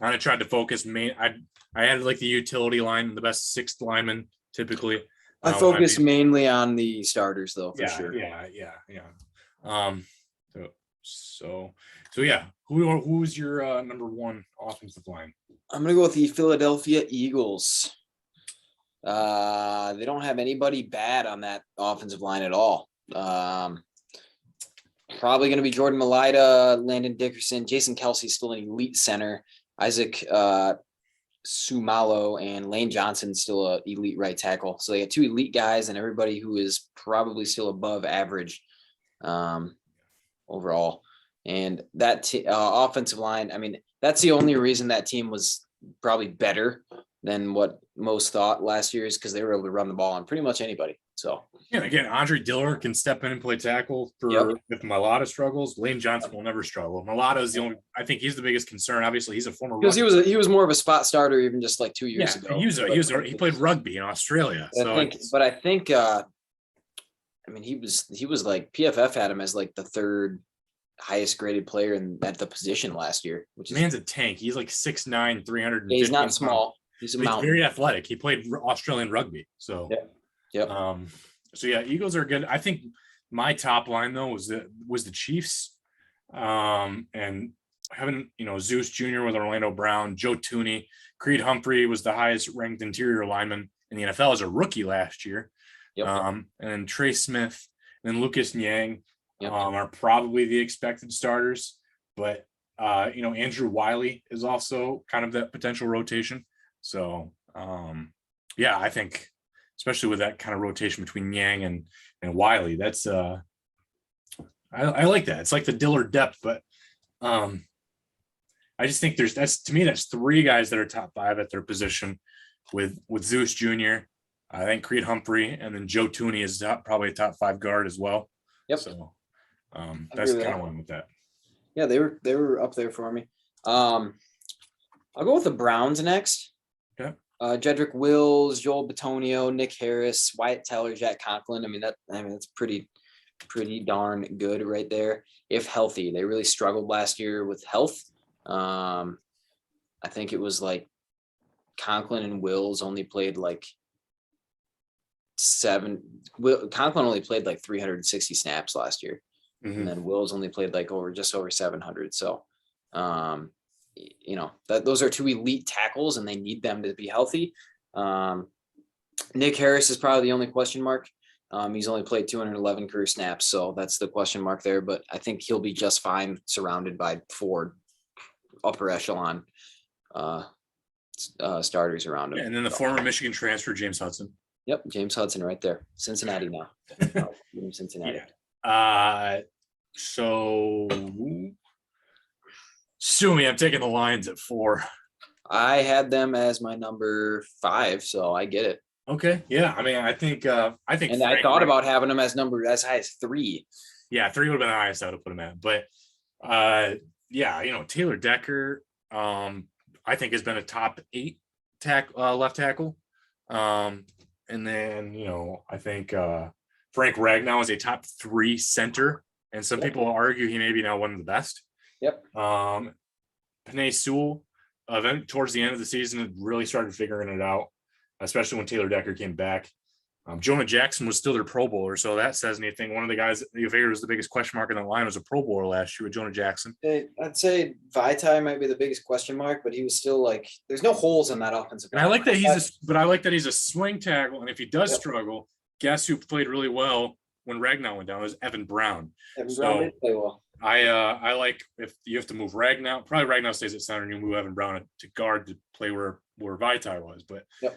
kind of tried to focus I had like the utility line, the best sixth lineman typically. I focus mainly on the starters though, for sure. Yeah. So yeah. Who's your number one offensive line? I'm gonna go with the Philadelphia Eagles. They don't have anybody bad on that offensive line at all. Probably going to be Jordan Mailata, Landon Dickerson, Jason Kelsey's still an elite center, Isaac Sumalo, and Lane Johnson still an elite right tackle. So they got two elite guys and everybody who is probably still above average overall. And that offensive line, I mean, that's the only reason that team was probably better than what most thought last year is because they were able to run the ball on pretty much anybody. So yeah, again, Andre Dillard can step in and play tackle if Mailata struggles. Lane Johnson will never struggle. Mailata is the only. I think he's the biggest concern. Obviously, he's a former. Because he was more of a spot starter even just like 2 years ago. He played rugby in Australia. I think I mean he was like PFF had him as like the third highest graded player at the position last year. Which is man's a tank. He's like 6'9", 300. Yeah, he's not small. He's a mountain. He's very athletic. He played Australian rugby. So Yep. So yeah, Eagles are good. I think my top line though was the Chiefs. And having Zeus Jr. with Orlando Brown, Joe Tooney, Creed Humphrey was the highest ranked interior lineman in the NFL as a rookie last year. Yep. And then Trey Smith and Lucas Niang are probably the expected starters, but Andrew Wiley is also kind of that potential rotation. So I think especially with that kind of rotation between Niang and Wiley, that's I like that. It's like the Dillard depth, but I just think that's three guys that are top five at their position with Zeus Jr. I think Creed Humphrey, and then Joe Tooney is probably a top five guard as well. Yep. So that's kind of one with that. Yeah, they were up there for me. I'll go with the Browns next. Okay. Jedrick Wills, Joel Bitonio, Nick Harris, Wyatt Teller, Jack Conklin. That's pretty darn good right there. If healthy, they really struggled last year with health. I think it was like Conklin and Wills only played like Conklin only played like 360 snaps last year. Mm-hmm. And then Wills only played like just over 700. So, those are two elite tackles and they need them to be healthy. Nick Harris is probably the only question mark. He's only played 211 career snaps. So that's the question mark there, but I think he'll be just fine surrounded by four upper echelon starters around him. Yeah, and then the former Michigan transfer, James Hudson. Yep. James Hudson right there. Cincinnati now. Cincinnati. Yeah. So sue me, I'm taking the Lions at 4. I had them as my number 5, so I get it. Okay. Yeah. I mean, I think, and I thought about having them as high as 3. Yeah. 3 would have been the highest I would have put them at, but Taylor Decker, I think has been a top 8 left tackle. And then, I think Frank Ragnow is a top 3 center. And some people argue he may be now one of the best. Yep. Penei Sewell, towards the end of the season, really started figuring it out, especially when Taylor Decker came back. Jonah Jackson was still their Pro Bowler, so that says anything. One of the guys you figured was the biggest question mark in the line was a Pro Bowler last year with Jonah Jackson. I'd say Vaitai might be the biggest question mark, but he was still like, there's no holes in that offensive line. And I like that he's a swing tackle, and if he does struggle, guess who played really well when Ragnow went down? It was Evan Brown. Brown did play well. I like if you have to move Ragnow. Probably Ragnow stays at center, and you move Evan Brown to guard to play where Vaitai was, but. Yep.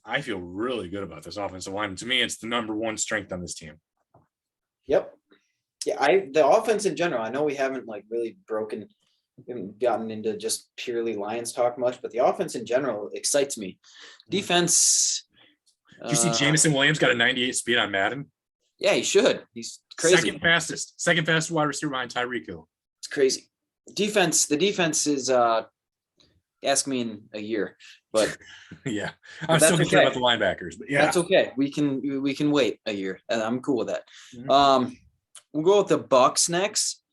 I feel really good about this offensive line. To me, it's the number one strength on this team. Yep. Yeah, the offense in general, I know we haven't really gotten into just purely Lions talk much, but the offense in general excites me. Defense. Did you see Jameson Williams got a 98 speed on Madden? Yeah, he should. He's crazy. Second fastest wide receiver behind Tyreek Hill. It's crazy. The defense is ask me in a year, but yeah, I'm still concerned about the linebackers, but yeah, that's okay. We can wait a year, and I'm cool with that. Mm-hmm. We'll go with the Bucs next.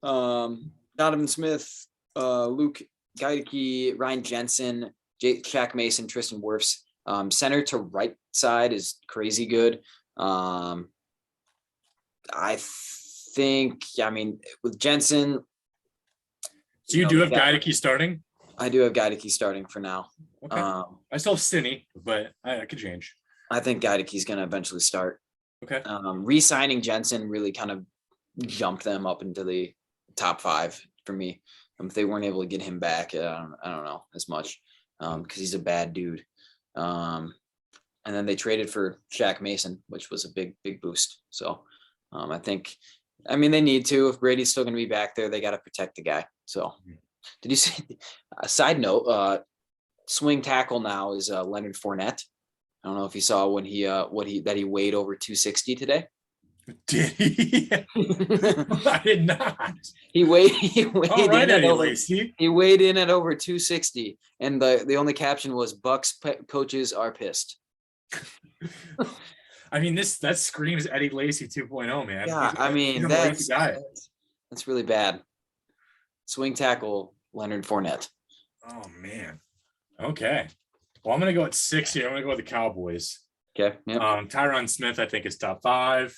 Donovan Smith, Luke Geideke, Ryan Jensen, Shaq Mason, Tristan Wirfs. Center to right side is crazy good. I think, with Jensen. So you do have Geideke starting? I do have Geideke starting for now. Okay. I still have Stinney, but I could change. I think Geideke's going to eventually start. Okay. Re-signing Jensen really kind of jumped them up into the top 5 for me. If they weren't able to get him back, I don't know as much because he's a bad dude. And then they traded for Shaq Mason, which was a big boost. So I think, they need to. If Brady's still going to be back there, they got to protect the guy. So did you see? A side note, swing tackle now is Leonard Fournette. I don't know if you saw when he weighed over 260 today. Did he? I did not. He weighed in at over 260, and the only caption was "Bucks coaches are pissed." That screams Eddie Lacy 2.0, man. Yeah, that's really bad. Swing tackle Leonard Fournette. Oh man. Okay. Well, I'm gonna go at 6 here. I'm gonna go with the Cowboys. Okay. Yep. Tyron Smith, I think, is top 5.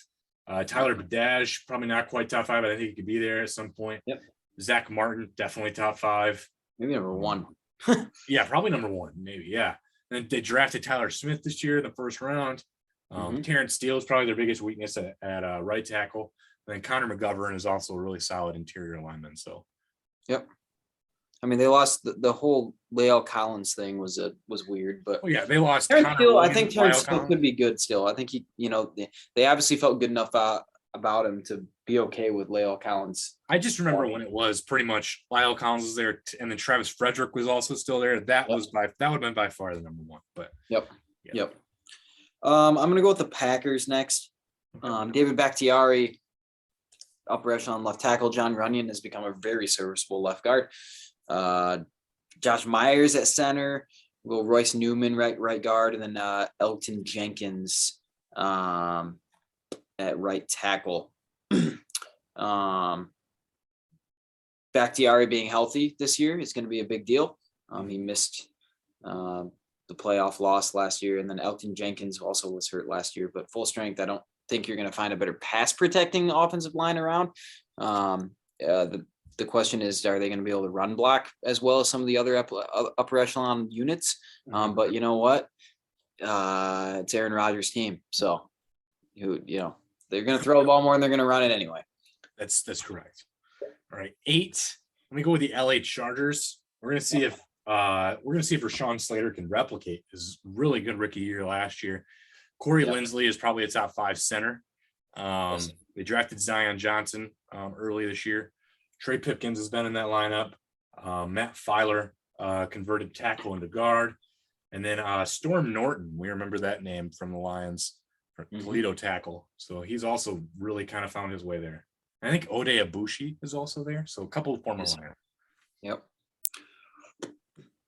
Tyler Badaj, probably not quite top 5, but I think he could be there at some point. Yep. Zach Martin, definitely top 5. Maybe number 1. Yeah, probably number 1, maybe. Yeah. And they drafted Tyler Smith this year in the first round. Terrence Steele is probably their biggest weakness at right tackle. And then Connor McGovern is also a really solid interior lineman. So, yep. They lost the whole Lael Collins thing was weird, but they lost. Terrence Steele, I think Terrence Steele could be good still. I think he, they obviously felt good enough about him to be okay with Lael Collins. I just remember when it was pretty much Lael Collins was there, and then Travis Frederick was also still there. That would have been by far the number 1. But yep. I'm gonna go with the Packers next. David Bakhtiari, upper echelon left tackle. John Runyon has become a very serviceable left guard. Josh Myers at center. We'll go Royce Newman right guard, and then Elton Jenkins at right tackle. Bakhtiari being healthy this year is going to be a big deal. He missed the playoff loss last year, and then Elton Jenkins also was hurt last year, but full strength. I don't think you're going to find a better pass protecting offensive line around. The question is, are they going to be able to run block as well as some of the other upper echelon units? But you know what? It's Aaron Rodgers' team. So, they're going to throw the ball more and they're going to run it anyway. That's correct. All right. 8. Let me go with the LA Chargers. We're going to see if Rashawn Slater can replicate his really good rookie year last year. Corey Linsley is probably a top 5 center. They drafted Zion Johnson early this year. Trey Pipkins has been in that lineup. Matt Filer converted tackle into guard. And then Storm Norton, we remember that name from the Lions, Toledo tackle. So he's also really kind of found his way there. I think Ode Abushi is also there. So a couple of former Lions. Yep.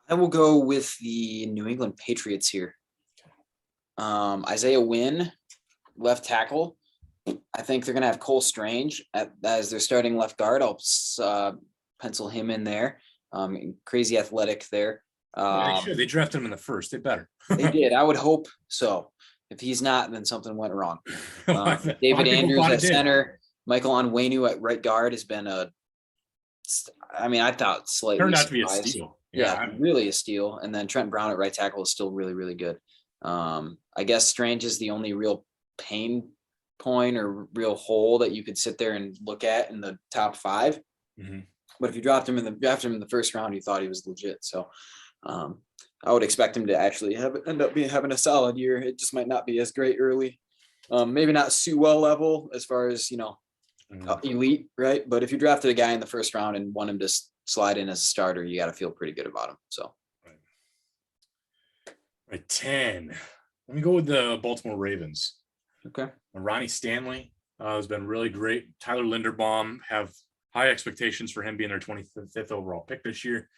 I will go with the New England Patriots here. Isaiah Wynn, left tackle. I think they're going to have Cole Strange as their starting left guard. I'll pencil him in there. Crazy athletic there. They should. They drafted him in the first. They better. They did. I would hope so. If he's not, then something went wrong. David Andrews at center. Michael Onwenu at right guard has been I thought slightly turned out to be a steal. Yeah, really a steal. And then Trent Brown at right tackle is still really, really good. I guess Strange is the only real pain point or real hole that you could sit there and look at in the top 5. But if you drafted him in the first round, you thought he was legit. So I would expect him to actually end up having a solid year. It just might not be as great early. Maybe not Sewell level as far as elite, right? But if you drafted a guy in the first round and want him to slide in as a starter, you got to feel pretty good about him. So right. 10. Let me go with the Baltimore Ravens. Okay. Ronnie Stanley has been really great. Tyler Linderbaum, have high expectations for him being their 25th overall pick this year.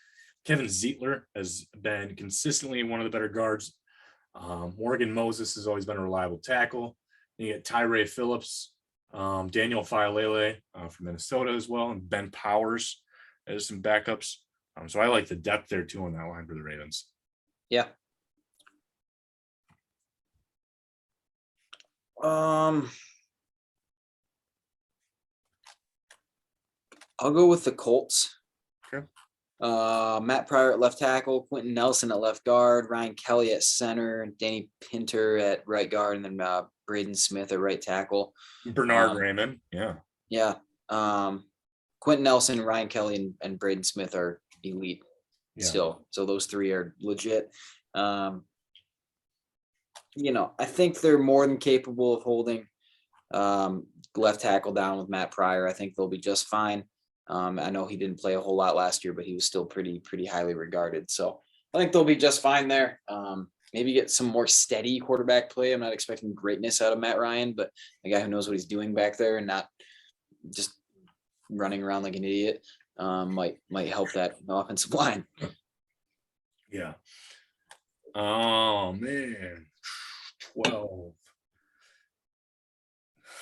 Kevin Zietler has been consistently one of the better guards. Morgan Moses has always been a reliable tackle. You get Tyree Phillips, Daniel Faalele from Minnesota as well, and Ben Powers as some backups. So I like the depth there too on that line for the Ravens. Yeah. I'll go with the Colts. Okay. Matt Pryor at left tackle, Quentin Nelson at left guard, Ryan Kelly at center, Danny Pinter at right guard, and then Braden Smith at right tackle. Bernard Raymond. Yeah. Yeah. Quentin Nelson, Ryan Kelly, and Braden Smith are elite still. So those three are legit. I think they're more than capable of holding left tackle down with Matt Pryor. I think they'll be just fine. I know he didn't play a whole lot last year, but he was still pretty highly regarded. So I think they'll be just fine there. Maybe get some more steady quarterback play. I'm not expecting greatness out of Matt Ryan, but a guy who knows what he's doing back there and not just running around like an idiot might help that offensive line. Yeah. Oh man, 12.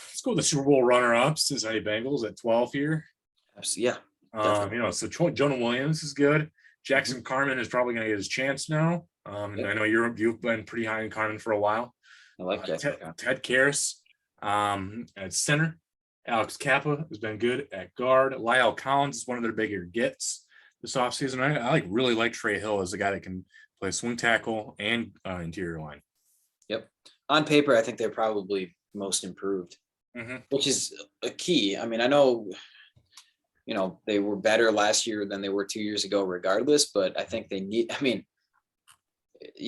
Let's go with the Super Bowl runner-ups, Cincinnati Bengals at 12 here. Yeah. So Jonah Williams is good. Jackson Carman is probably going to get his chance now. I know you've been pretty high in Carman for a while. I like Jackson. Ted Karras at center. Alex Kappa has been good at guard. Lyle Collins is one of their bigger gets this offseason. I really like Trey Hill as a guy that can play swing tackle and interior line. Yep. On paper, I think they're probably most improved, which is a key. I mean, I know, they were better last year than they were 2 years ago regardless, but I think you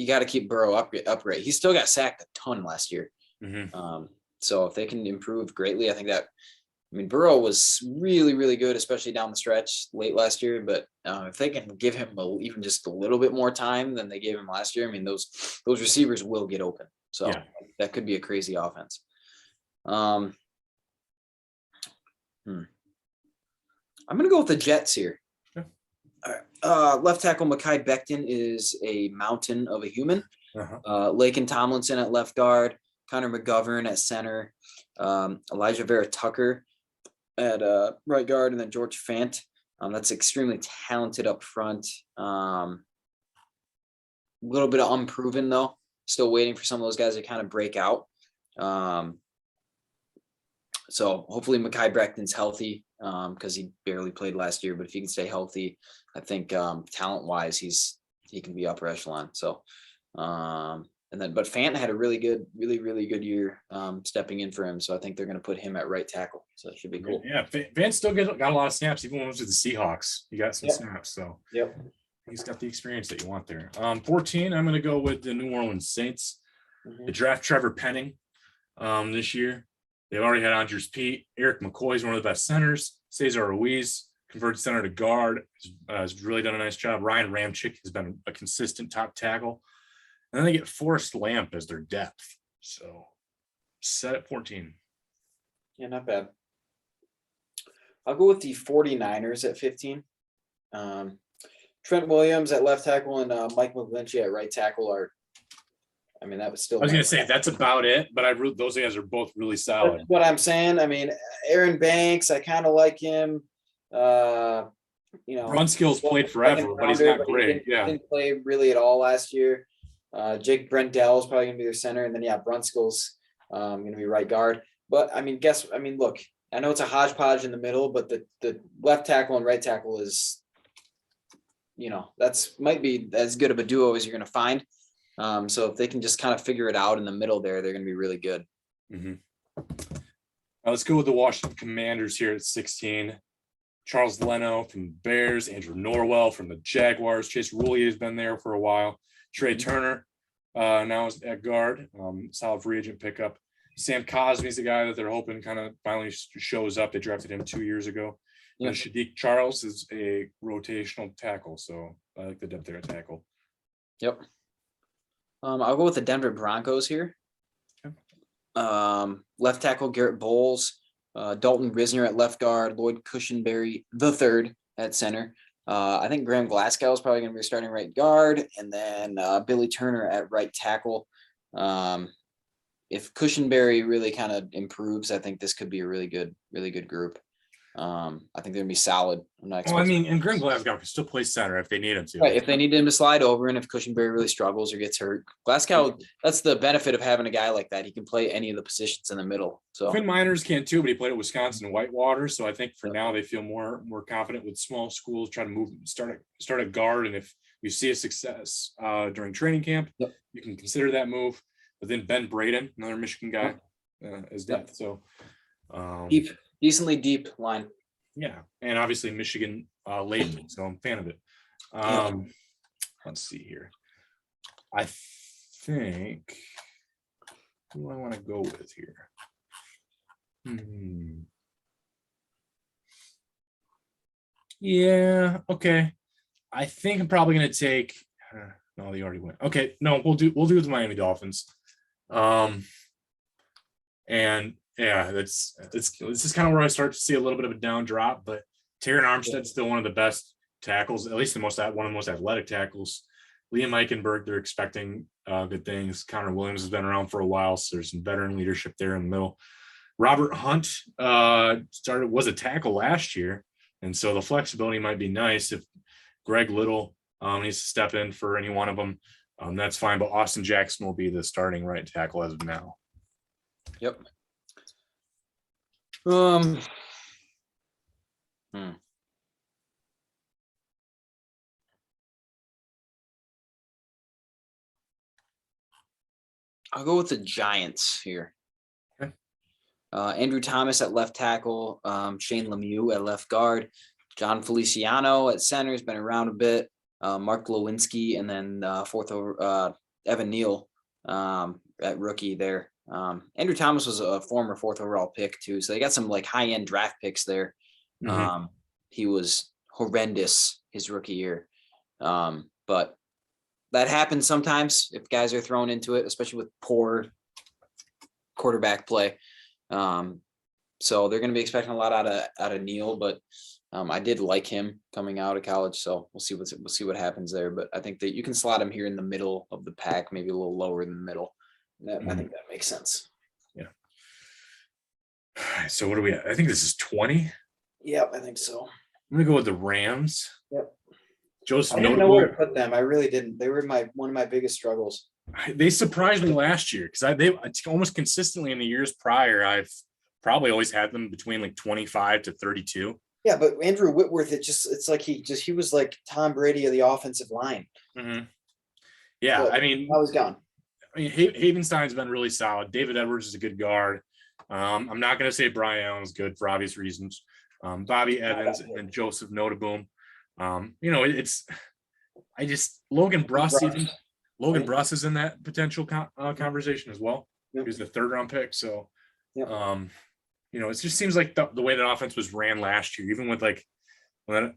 got to keep Burrow upright. He still got sacked a ton last year. So if they can improve greatly, I think Burrow was really, really good, especially down the stretch late last year. But if they can give him even just a little bit more time than they gave him last year, those receivers will get open. So that could be a crazy offense. I'm going to go with the Jets here. Left tackle Mekhi Becton is a mountain of a human. Laken Tomlinson at left guard, Connor McGovern at center, Elijah Vera Tucker at right guard, and then George Fant. That's extremely talented up front. A little bit of unproven though. Still waiting for some of those guys to kind of break out. So hopefully Mekhi Becton's healthy because he barely played last year. But if he can stay healthy, I think talent-wise he can be upper echelon. So but Fant had a really good year stepping in for him. So I think they're going to put him at right tackle. So it should be cool. Yeah, Fant still got a lot of snaps, even when he was with the Seahawks. He got some snaps. So he's got the experience that you want there. 14, I'm going to go with the New Orleans Saints. They draft Trevor Penning this year. They've already had Andres Pete. Eric McCoy is one of the best centers. Cesar Ruiz converted center to guard. Has really done a nice job. Ryan Ramczyk has been a consistent top tackle. And then they get Forrest Lamp as their depth. So set at 14. Yeah, not bad. I'll go with the 49ers at 15. Trent Williams at left tackle and Mike McGlinchey at right tackle that was still. I was going to say that's about it, but those guys are both really solid. That's what I'm saying. Aaron Banks, I kind of like him. Brunskill's played forever, but he's not great. He didn't play really at all last year. Jake Brendel is probably going to be their center, and then Brunskill's going to be right guard. But look, I know it's a hodgepodge in the middle, but the left tackle and right tackle is, that's might be as good of a duo as you're going to find. So if they can just kind of figure it out in the middle there, they're going to be really good. Let's go with the Washington Commanders here at 16. Charles Leno from the Bears, Andrew Norwell from the Jaguars. Chase Roullier has been there for a while. Trey Turner now is at guard. Solid free agent pickup. Sam Cosmi's the guy that they're hoping kind of finally shows up. They drafted him 2 years ago. And Shadiq Charles is a rotational tackle, so I like the depth there at tackle. Yep. I'll go with the Denver Broncos here. Left tackle Garrett Bowles, Dalton Risner at left guard, Lloyd Cushenberry III at center. I think Graham Glasgow is probably going to be starting right guard, and then Billy Turner at right tackle. If Cushenberry really kind of improves, I think this could be a really good group. I think they're gonna be solid. I'm not Well, I mean, and Graham Glasgow can still play center if they need him to. Right, if they need him to slide over, and if Cushenberry really struggles or gets hurt, Glasgow. That's the benefit of having a guy like that. He can play any of the positions in the middle. So Quinn Miners can too, but he played at Wisconsin and Whitewater. So I think for now they feel more confident with small schools, try to start a guard. And if you see a success during training camp, you can consider that move. But then Ben Braden, another Michigan guy, is depth. So decently deep line. Yeah, and obviously Michigan laden, so I'm a fan of it. Let's see here. I think who do I want to go with here? Yeah, okay. I think I'm probably going to take. No, they already went. Okay, no, we'll do the Miami Dolphins. And yeah, this is kind of where I start to see a little bit of a down drop, but Taron Armstead's still one of the best tackles, at least one of the most athletic tackles. Liam Eichenberg, they're expecting good things. Connor Williams has been around for a while, so there's some veteran leadership there in the middle. Robert Hunt was a tackle last year, and so the flexibility might be nice if Greg Little needs to step in for any one of them. That's fine, but Austin Jackson will be the starting right tackle as of now. Yep. I'll go with the Giants here. Okay. Andrew Thomas at left tackle, Shane Lemieux at left guard, John Feliciano at center has been around a bit, Mark Lewinsky, and then fourth over Evan Neal at rookie there. Andrew Thomas was a former fourth overall pick too, so they got some like high end draft picks there. He was horrendous his rookie year, but that happens sometimes if guys are thrown into it, especially with poor quarterback play. So they're going to be expecting a lot out of Neal, but I did like him coming out of college, so we'll see what happens there. But I think that you can slot him here in the middle of the pack, maybe a little lower than the middle. I think that makes sense. Yeah. So what do we? I think this is 20. Yep, I think so. I'm gonna go with the Rams. Yep. Joseph, I didn't know where to put them. I really didn't. They were one of my biggest struggles. They surprised me last year because they almost consistently in the years prior. I've probably always had them between like 25 to 32. Yeah, but Andrew Whitworth, it's like he was like Tom Brady of the offensive line. Yeah, but I mean, I was gone. I mean, Havenstein's been really solid. David Edwards is a good guard. I'm not going to say Brian Allen's good for obvious reasons. Bobby Evans and Joseph Notaboom. Logan Bruss is in that potential conversation as well. Yep. He was the third round pick. So, yep. It just seems like the way that offense was ran last year, even with like when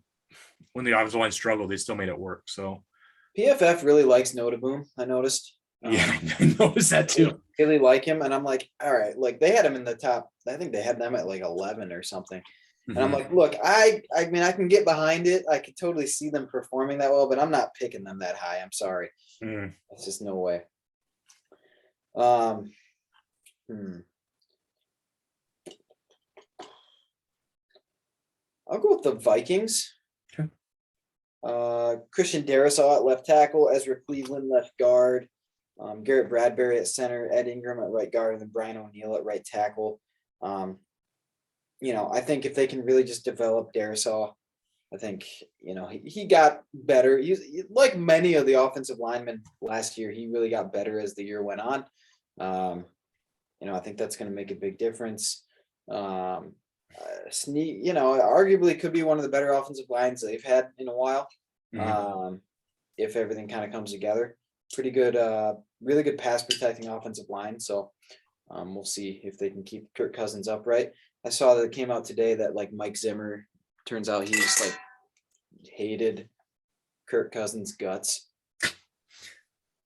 the offensive line struggled, they still made it work. So PFF really likes Notaboom. I noticed. Yeah, I noticed that too. Really like him, and I'm like, all right, like they had him in the top. I think they had them at like 11 or something. And I'm like, look, I mean, I can get behind it. I could totally see them performing that well, but I'm not picking them that high. I'm sorry. That's just no way. I'll go with the Vikings. Okay. Christian Darrisaw at left tackle, Ezra Cleveland left guard, Garrett Bradbury at center, Ed Ingram at right guard, and then Brian O'Neill at right tackle. I think if they can really just develop Darrisaw, I think, he got better. Like many of the offensive linemen last year, he really got better as the year went on. I think that's going to make a big difference. Arguably could be one of the better offensive lines they've had in a while. If everything kind of comes together. Pretty good, really good pass protecting offensive line. So we'll see if they can keep Kirk Cousins upright. I saw that it came out today that like Mike Zimmer, turns out he's like hated Kirk Cousins' guts.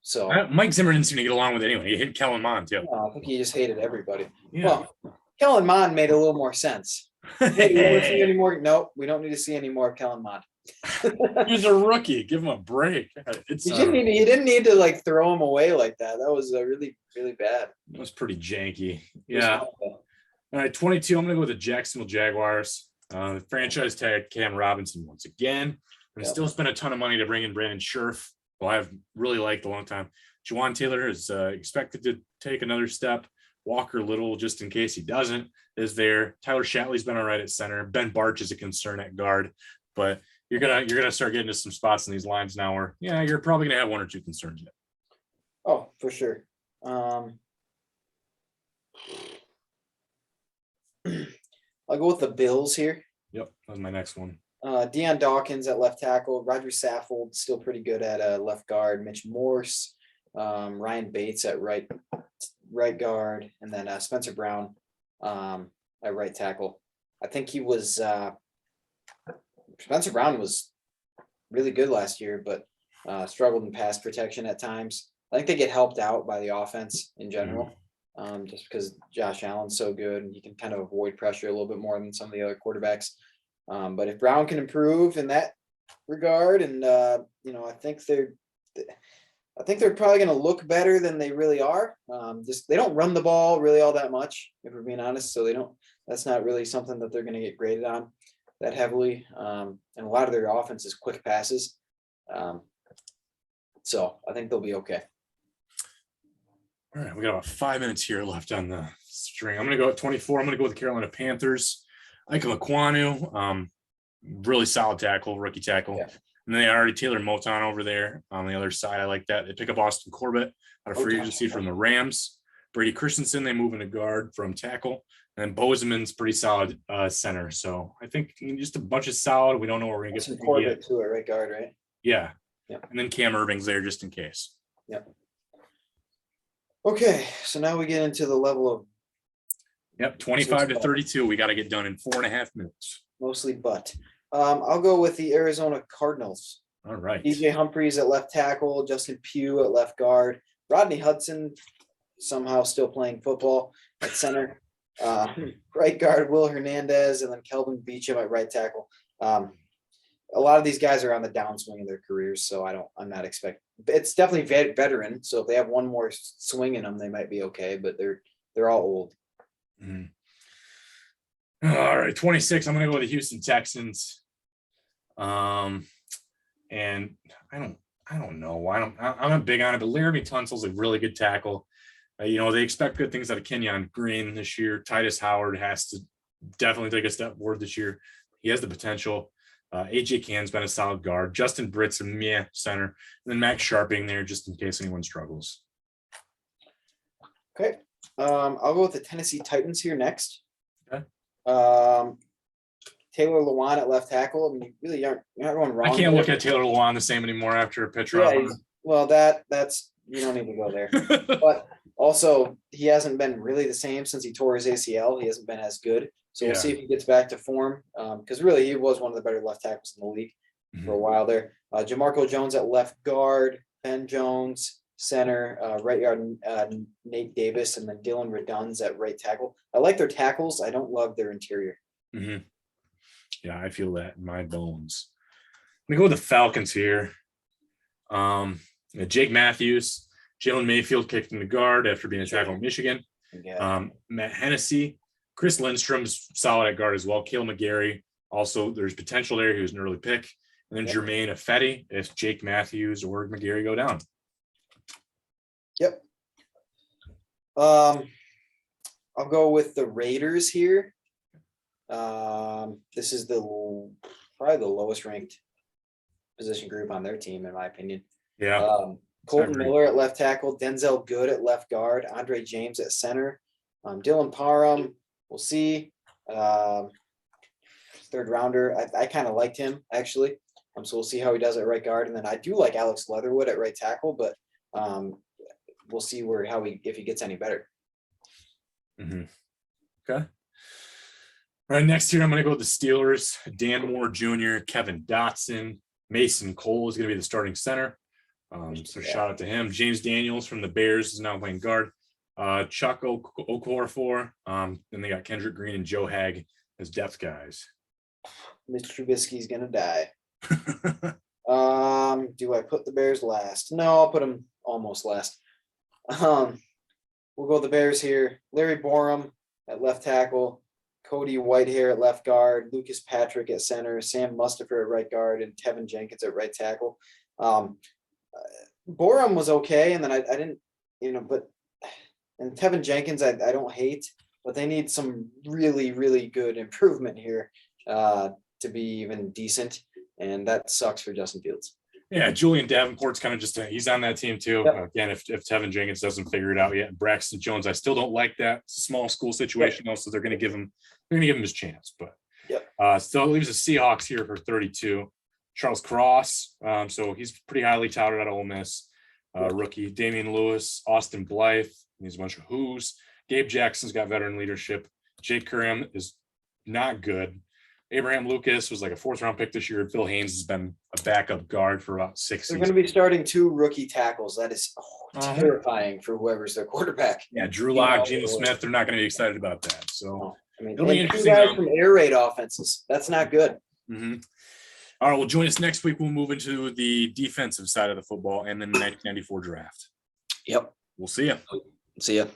So Mike Zimmer didn't seem to get along with it anyway. He hated Kellen Mond too. I think he just hated everybody. Yeah. Well, Kellen Mond made a little more sense. Hey, you want to see any more? No, we don't need to see any more of Kellen Mond. He's a rookie. Give him a break. He didn't need to like throw him away like that. That was really, really bad. It was pretty janky. Yeah. All right, 22. I'm going to go with the Jacksonville Jaguars. The franchise tag Cam Robinson once again, and still spent a ton of money to bring in Brandon Scherf, who I've really liked a long time. Juwan Taylor is expected to take another step. Walker Little, just in case he doesn't, is there. Tyler Shatley's been all right at center. Ben Barch is a concern at guard, but you're gonna start getting to some spots in these lines now where you're probably gonna have one or two concerns yet. Oh, for sure. I'll go with the Bills here. Yep, that's my next one. Deion Dawkins at left tackle. Roger Saffold still pretty good at left guard. Mitch Morse, Ryan Bates at right guard, and then Spencer Brown at right tackle. I think Spencer Brown was really good last year, but struggled in pass protection at times. I think they get helped out by the offense in general, just because Josh Allen's so good and he can kind of avoid pressure a little bit more than some of the other quarterbacks. But if Brown can improve in that regard, and I think they're probably going to look better than they really are. They don't run the ball really all that much, if we're being honest. So that's not really something that they're going to get graded on that heavily. And a lot of their offense is quick passes. So I think they'll be okay. All right, we got about 5 minutes here left on the string. I'm going to go at 24. I'm going to go with the Carolina Panthers. Ike Laquanu, really solid tackle, rookie tackle. Yeah. And then they already Taylor Moton over there on the other side. I like that. They pick up Austin Corbett out of free agency from the Rams. Brady Christensen, they move into guard from tackle. And then Bozeman's pretty solid center. So I think just a bunch of solid. We don't know where we're going to get. Some Corbett too at right guard, right? Yeah. And then Cam Irving's there just in case. Yep. Okay, so now we get into the level of 25 to 32. We got to get done in 4.5 minutes. Mostly butt. I'll go with the Arizona Cardinals. All right. DJ Humphries at left tackle, Justin Pugh at left guard, Rodney Hudson somehow still playing football at center, right guard Will Hernandez, and then Kelvin Beachum at right tackle. A lot of these guys are on the downswing of their careers, so I'm not expecting. It's definitely veteran, so if they have one more swing in them, they might be okay. But they're all old. Mm-hmm. All right, 26. I'm going to go with the Houston Texans. And I don't know. I'm not big on it, but Laramie Tunsil's a really good tackle. They expect good things out of Kenyon Green this year. Titus Howard has to definitely take a step forward this year. He has the potential. AJ Can's been a solid guard. Justin Britt's a center. And then Max Sharping there just in case anyone struggles. Okay. I'll go with the Tennessee Titans here next. Okay. Taylor Lewan at left tackle. I mean, you're not going wrong. I can't look at Taylor Lewan the same anymore after a pitch run. Well, that's you don't need to go there. But also, he hasn't been really the same since he tore his ACL. He hasn't been as good. So we'll see if he gets back to form. Because really, he was one of the better left tackles in the league for a while there. Jamarco Jones at left guard, Ben Jones center, right guard Nate Davis, and then Dylan Redunds at right tackle. I like their tackles. I don't love their interior. Mm-hmm. Yeah, I feel that in my bones. I'm gonna go with the Falcons here. Jake Matthews, Jalen Mayfield kicked in the guard after being a tackle in Michigan. Matt Hennessy, Chris Lindstrom's solid at guard as well. Cale McGarry, also there's potential there. He was an early pick. And then Jermaine Ifedi if Jake Matthews or McGarry go down. Yep. I'll go with the Raiders here. This is probably the lowest ranked position group on their team, in my opinion. Yeah. Colton Miller at left tackle, Denzel Good at left guard, Andre James at center, Dylan Parham. We'll see. Third rounder. I kind of liked him actually. So we'll see how he does at right guard, and then I do like Alex Leatherwood at right tackle, but we'll see if he gets any better. Mm-hmm. Okay. All right, next here I'm going to go with the Steelers. Dan Moore Jr., Kevin Dotson, Mason Cole is going to be the starting center. So shout out to him. James Daniels from the Bears is now playing guard. Chuck Okorafor. Then they got Kendrick Green and Joe Hag as depth guys. Mr. Trubisky's going to die. Do I put the Bears last? No, I'll put them almost last. We'll go with the Bears here. Larry Borum at left tackle. Cody Whitehair at left guard, Lucas Patrick at center, Sam Mustipher at right guard, and Tevin Jenkins at right tackle. Borum was okay, and then I didn't, and Tevin Jenkins I don't hate, but they need some really, really good improvement here to be even decent, and that sucks for Justin Fields. Yeah, Julian Davenport's kind of just he's on that team too. Yep. Again, if Tevin Jenkins doesn't figure it out yet, Braxton Jones, I still don't like that. It's a small school situation though, so they're going to give him his chance. But still leaves the Seahawks here for 32. Charles Cross, so he's pretty highly touted at Ole Miss. Rookie Damian Lewis, Austin Blythe, he's a bunch of who's. Gabe Jackson's got veteran leadership. Jake Curran is not good. Abraham Lucas was like a 4th-round pick this year. Phil Haynes has been a backup guard for about 6 seasons. They're going to be starting 2 rookie tackles. That is terrifying for whoever's their quarterback. Yeah, Drew Lock, Geno Smith, they're not going to be excited about that. So it'll be interesting. 2 guys from air raid offenses. That's not good. Mm-hmm. All right, well, join us next week. We'll move into the defensive side of the football and then the 1994 draft. Yep. We'll see you. See ya.